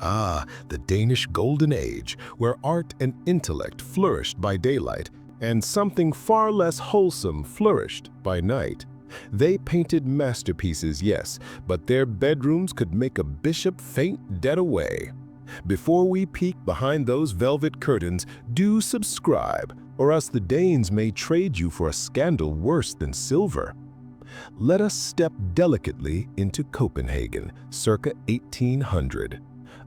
Ah, the Danish Golden Age, where art and intellect flourished by daylight, and something far less wholesome flourished by night. They painted masterpieces, yes, but their bedrooms could make a bishop faint dead away. Before we peek behind those velvet curtains, do subscribe, or else the Danes may trade you for a scandal worse than silver. Let us step delicately into Copenhagen, circa 1800.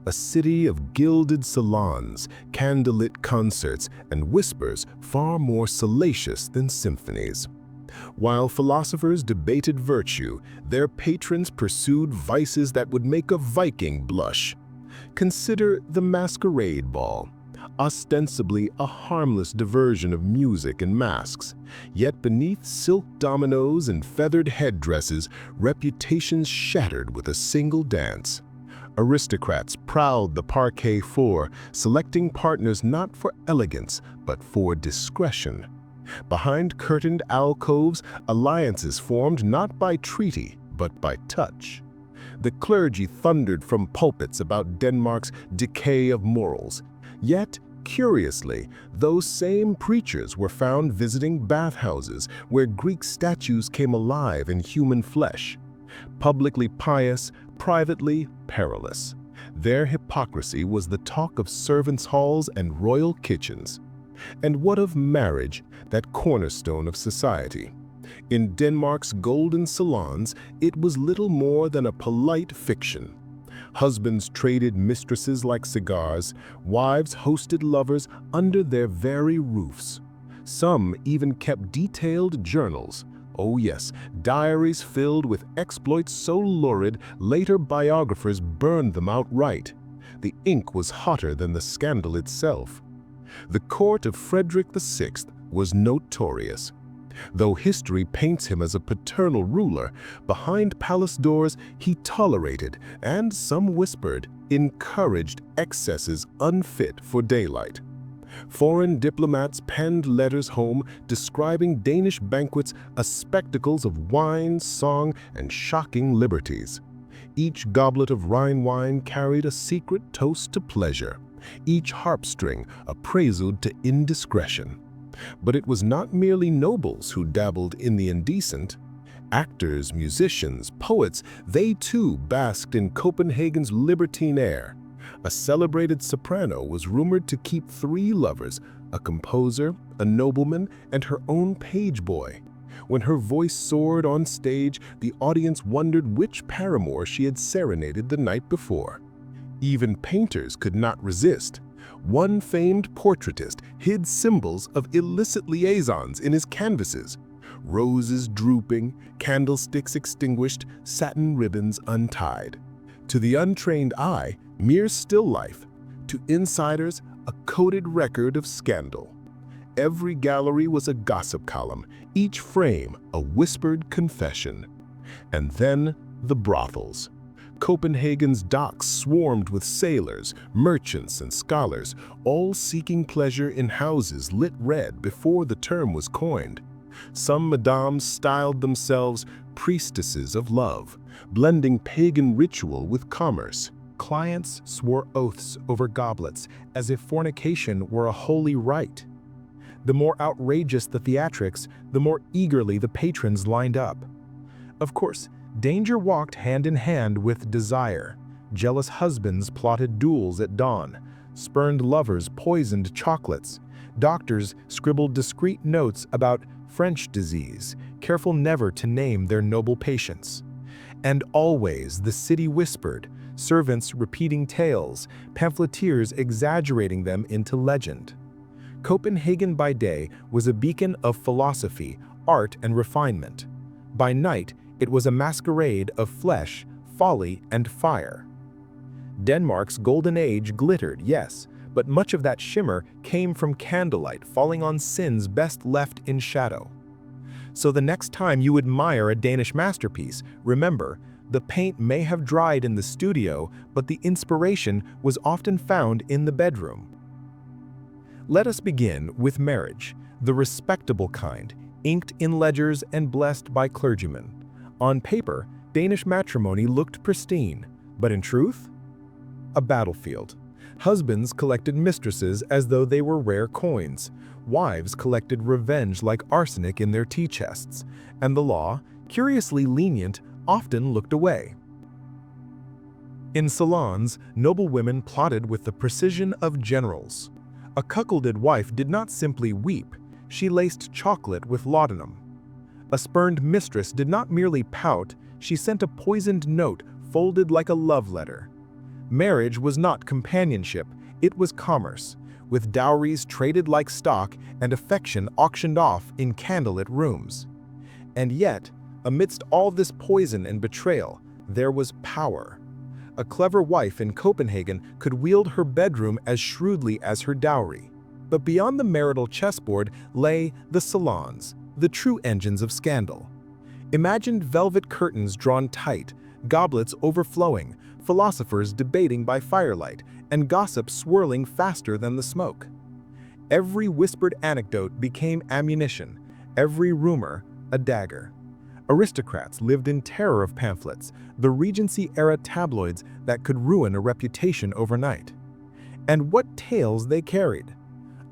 A city of gilded salons, candlelit concerts, and whispers far more salacious than symphonies. While philosophers debated virtue, their patrons pursued vices that would make a Viking blush. Consider the masquerade ball, ostensibly a harmless diversion of music and masks, yet beneath silk dominoes and feathered headdresses, reputations shattered with a single dance. Aristocrats prowled the parquet floor, selecting partners not for elegance, but for discretion. Behind curtained alcoves, alliances formed not by treaty, but by touch. The clergy thundered from pulpits about Denmark's decay of morals. Yet, curiously, those same preachers were found visiting bathhouses where Greek statues came alive in human flesh. Publicly pious, privately perilous. Their hypocrisy was the talk of servants' halls and royal kitchens. And what of marriage, that cornerstone of society? In Denmark's golden salons, it was little more than a polite fiction. Husbands traded mistresses like cigars, wives hosted lovers under their very roofs. Some even kept detailed journals. Oh yes, diaries filled with exploits so lurid, later biographers burned them outright. The ink was hotter than the scandal itself. The court of Frederick VI was notorious. Though history paints him as a paternal ruler, behind palace doors he tolerated, and some whispered, encouraged excesses unfit for daylight. Foreign diplomats penned letters home describing Danish banquets as spectacles of wine, song, and shocking liberties. Each goblet of Rhine wine carried a secret toast to pleasure, each harpstring a prelude to indiscretion. But it was not merely nobles who dabbled in the indecent. Actors, musicians, poets, they too basked in Copenhagen's libertine air. A celebrated soprano was rumored to keep 3 lovers, a composer, a nobleman, and her own page boy. When her voice soared on stage, the audience wondered which paramour she had serenaded the night before. Even painters could not resist. One famed portraitist hid symbols of illicit liaisons in his canvases. Roses drooping, candlesticks extinguished, satin ribbons untied. To the untrained eye, mere still life. To insiders, a coded record of scandal. Every gallery was a gossip column, each frame a whispered confession. And then the brothels. Copenhagen's docks swarmed with sailors, merchants, and scholars, all seeking pleasure in houses lit red before the term was coined. Some madames styled themselves priestesses of love, blending pagan ritual with commerce. Clients swore oaths over goblets, as if fornication were a holy rite. The more outrageous the theatrics, the more eagerly the patrons lined up. Of course, danger walked hand in hand with desire. Jealous husbands plotted duels at dawn. Spurned lovers poisoned chocolates. Doctors scribbled discreet notes about French disease, careful never to name their noble patients. And always the city whispered, servants repeating tales, pamphleteers exaggerating them into legend. Copenhagen by day was a beacon of philosophy, art, and refinement. By night, it was a masquerade of flesh, folly, and fire. Denmark's golden age glittered, yes, but much of that shimmer came from candlelight falling on sins best left in shadow. So the next time you admire a Danish masterpiece, remember, the paint may have dried in the studio, but the inspiration was often found in the bedroom. Let us begin with marriage, the respectable kind, inked in ledgers and blessed by clergymen. On paper, Danish matrimony looked pristine, but in truth? a battlefield. Husbands collected mistresses as though they were rare coins. Wives collected revenge like arsenic in their tea chests, and the law, curiously lenient, often looked away. In salons, noble women plotted with the precision of generals. A cuckolded wife did not simply weep, she laced chocolate with laudanum. A spurned mistress did not merely pout, she sent a poisoned note folded like a love letter. Marriage was not companionship, it was commerce, with dowries traded like stock and affection auctioned off in candlelit rooms. And yet, amidst all this poison and betrayal, there was power. A clever wife in Copenhagen could wield her bedroom as shrewdly as her dowry. But beyond the marital chessboard lay the salons, the true engines of scandal. Imagine velvet curtains drawn tight, goblets overflowing, philosophers debating by firelight, and gossip swirling faster than the smoke. Every whispered anecdote became ammunition, every rumor a dagger. Aristocrats lived in terror of pamphlets, the Regency-era tabloids that could ruin a reputation overnight. And what tales they carried!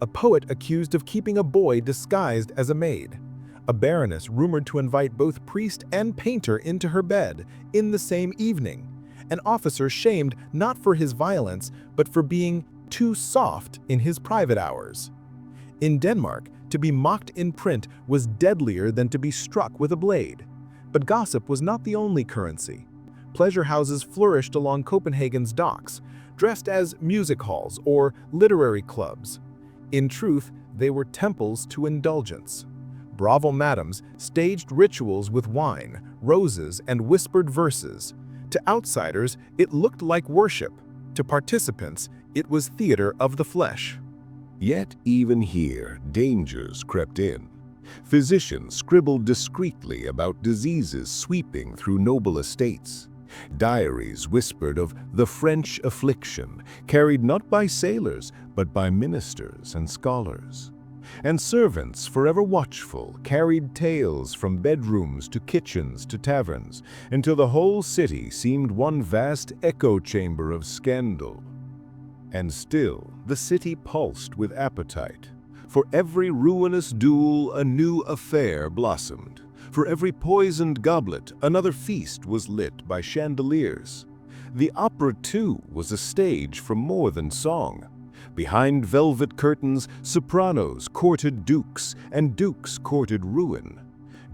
A poet accused of keeping a boy disguised as a maid. A baroness rumored to invite both priest and painter into her bed in the same evening. An officer shamed not for his violence, but for being too soft in his private hours. In Denmark, to be mocked in print was deadlier than to be struck with a blade. But gossip was not the only currency. Pleasure houses flourished along Copenhagen's docks, dressed as music halls or literary clubs. In truth, they were temples to indulgence. Bravo madams staged rituals with wine, roses, and whispered verses. To outsiders, it looked like worship. To participants, it was theater of the flesh. Yet even here, dangers crept in. Physicians scribbled discreetly about diseases sweeping through noble estates. Diaries whispered of the French affliction, carried not by sailors, but by ministers and scholars. And servants, forever watchful, carried tales from bedrooms to kitchens to taverns, until the whole city seemed one vast echo chamber of scandal. And still, the city pulsed with appetite. For every ruinous duel, a new affair blossomed. For every poisoned goblet, another feast was lit by chandeliers. The opera, too, was a stage for more than song. Behind velvet curtains, sopranos courted dukes, and dukes courted ruin.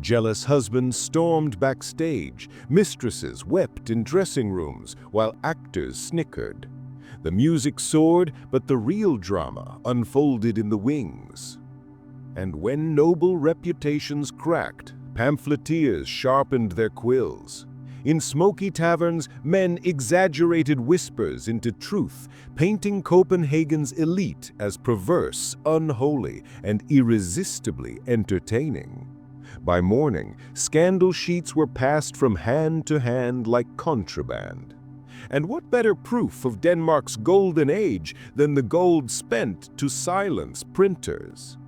Jealous husbands stormed backstage, mistresses wept in dressing rooms, while actors snickered. The music soared, but the real drama unfolded in the wings. And when noble reputations cracked, pamphleteers sharpened their quills. In smoky taverns, men exaggerated whispers into truth, painting Copenhagen's elite as perverse, unholy, and irresistibly entertaining. By morning, scandal sheets were passed from hand to hand like contraband. And what better proof of Denmark's golden age than the gold spent to silence printers?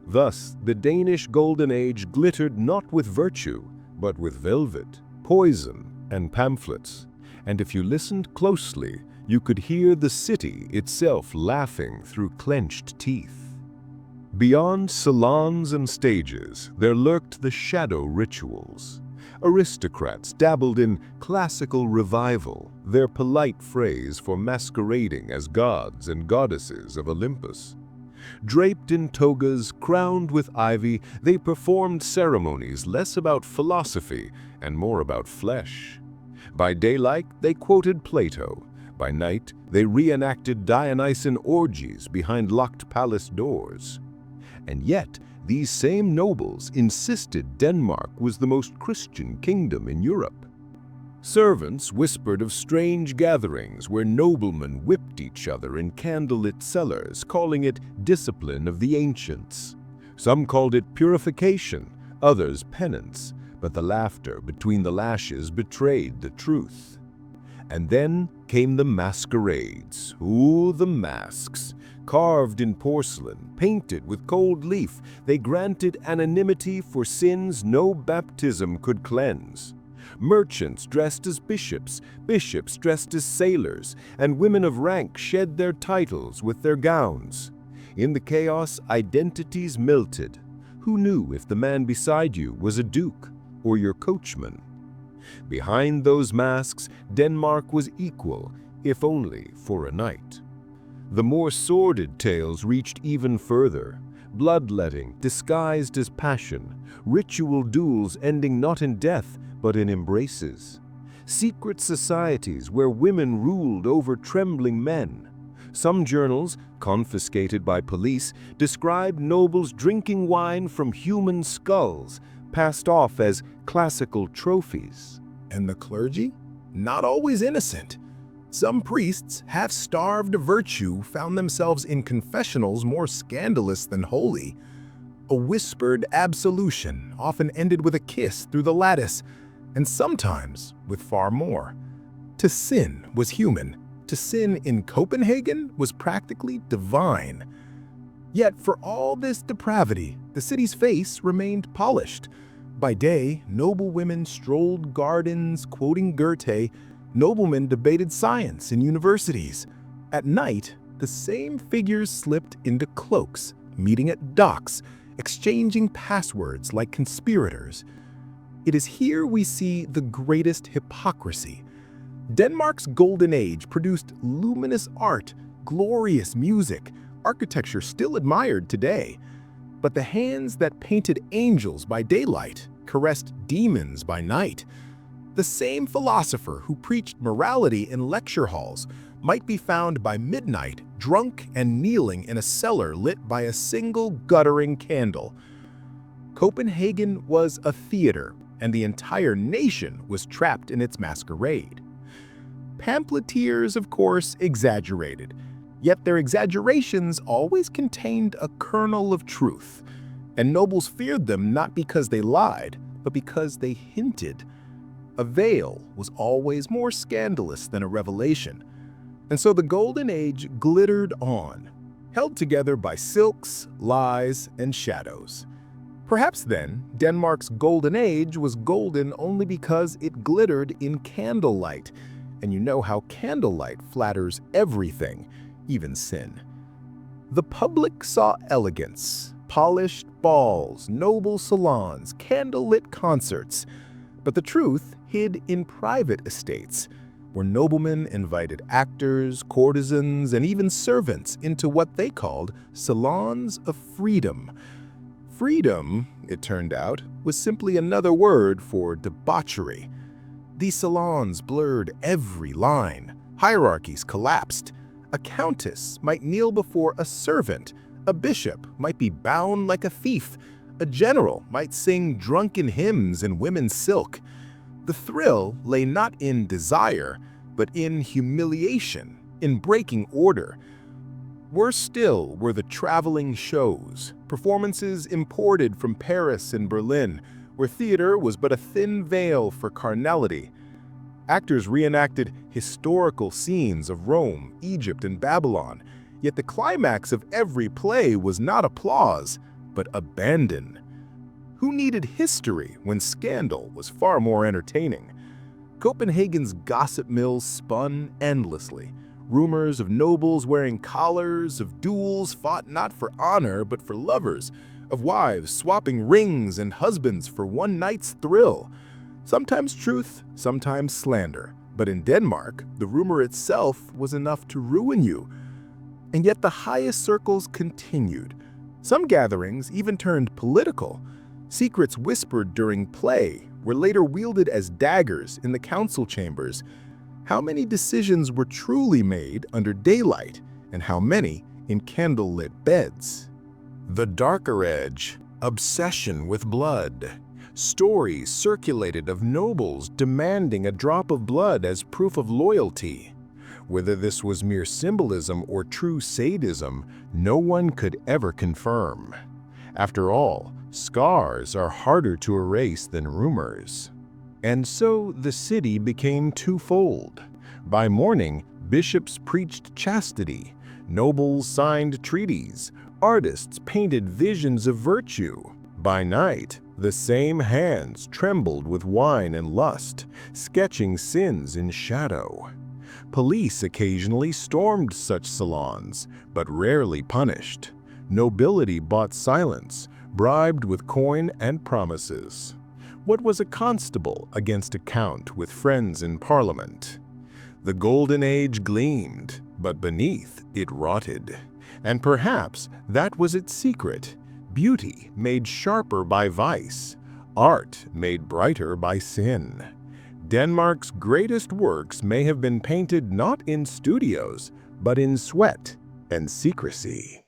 Thus, the Danish golden age glittered not with virtue, but with velvet, poison, and pamphlets. And if you listened closely, you could hear the city itself laughing through clenched teeth. Beyond salons and stages, there lurked the shadow rituals. Aristocrats dabbled in classical revival, their polite phrase for masquerading as gods and goddesses of Olympus. Draped in togas, crowned with ivy, they performed ceremonies less about philosophy and more about flesh. By daylight, they quoted Plato. By night, they reenacted Dionysian orgies behind locked palace doors. And yet, these same nobles insisted Denmark was the most Christian kingdom in Europe. Servants whispered of strange gatherings where noblemen whipped each other in candlelit cellars, calling it discipline of the ancients. Some called it purification, others penance, but the laughter between the lashes betrayed the truth. And then came the masquerades. Ooh, the masks! Carved in porcelain, painted with gold leaf, they granted anonymity for sins no baptism could cleanse. Merchants dressed as bishops, bishops dressed as sailors, and women of rank shed their titles with their gowns. In the chaos, identities melted. Who knew if the man beside you was a duke or your coachman? Behind those masks, Denmark was equal, if only for a night. The more sordid tales reached even further. Bloodletting disguised as passion, ritual duels ending not in death but in embraces. Secret societies where women ruled over trembling men. Some journals, confiscated by police, described nobles drinking wine from human skulls, passed off as classical trophies. And the clergy? Not always innocent. Some priests, half-starved of virtue, found themselves in confessionals more scandalous than holy. A whispered absolution often ended with a kiss through the lattice, and sometimes with far more. To sin was human. To sin in Copenhagen was practically divine. Yet for all this depravity, the city's face remained polished. By day, noble women strolled gardens quoting Goethe. Noblemen debated science in universities. At night, the same figures slipped into cloaks, meeting at docks, exchanging passwords like conspirators. It is here we see the greatest hypocrisy. Denmark's golden age produced luminous art, glorious music, architecture still admired today. But the hands that painted angels by daylight caressed demons by night. The same philosopher who preached morality in lecture halls might be found by midnight drunk and kneeling in a cellar lit by a single guttering candle. Copenhagen was a theater, and the entire nation was trapped in its masquerade. Pamphleteers, of course, exaggerated, yet their exaggerations always contained a kernel of truth, and nobles feared them not because they lied, but because they hinted. A veil was always more scandalous than a revelation, and so the Golden Age glittered on, held together by silks, lies, and shadows. Perhaps then, Denmark's Golden Age was golden only because it glittered in candlelight, and you know how candlelight flatters everything, even sin. The public saw elegance, polished balls, noble salons, candlelit concerts, but the truth hid in private estates, where noblemen invited actors, courtesans, and even servants into what they called salons of freedom. Freedom, it turned out, was simply another word for debauchery. These salons blurred every line. Hierarchies collapsed. A countess might kneel before a servant. A bishop might be bound like a thief. A general might sing drunken hymns in women's silk. The thrill lay not in desire, but in humiliation, in breaking order. Worse still were the traveling shows, performances imported from Paris and Berlin, where theater was but a thin veil for carnality. Actors reenacted historical scenes of Rome, Egypt, and Babylon, yet the climax of every play was not applause, but abandon. Who needed history when scandal was far more entertaining? Copenhagen's gossip mills spun endlessly. Rumors of nobles wearing collars, of duels fought not for honor but for lovers, of wives swapping rings and husbands for one night's thrill. Sometimes truth, sometimes slander, but in Denmark, the rumor itself was enough to ruin you. And yet the highest circles continued. Some gatherings even turned political. Secrets whispered during play were later wielded as daggers in the council chambers. How many decisions were truly made under daylight, and how many in candlelit beds? The darker edge, obsession with blood. Stories circulated of nobles demanding a drop of blood as proof of loyalty. Whether this was mere symbolism or true sadism, no one could ever confirm. After all, scars are harder to erase than rumors. And so the city became twofold. By morning, bishops preached chastity, nobles signed treaties, artists painted visions of virtue. By night, The same hands trembled with wine and lust, sketching sins in shadow. Police occasionally stormed such salons, but rarely punished. Nobility bought silence, bribed with coin and promises. What was a constable against a count with friends in Parliament? The golden age gleamed, but beneath it rotted. And perhaps that was its secret: beauty made sharper by vice, art made brighter by sin. Denmark's greatest works may have been painted not in studios, but in sweat and secrecy.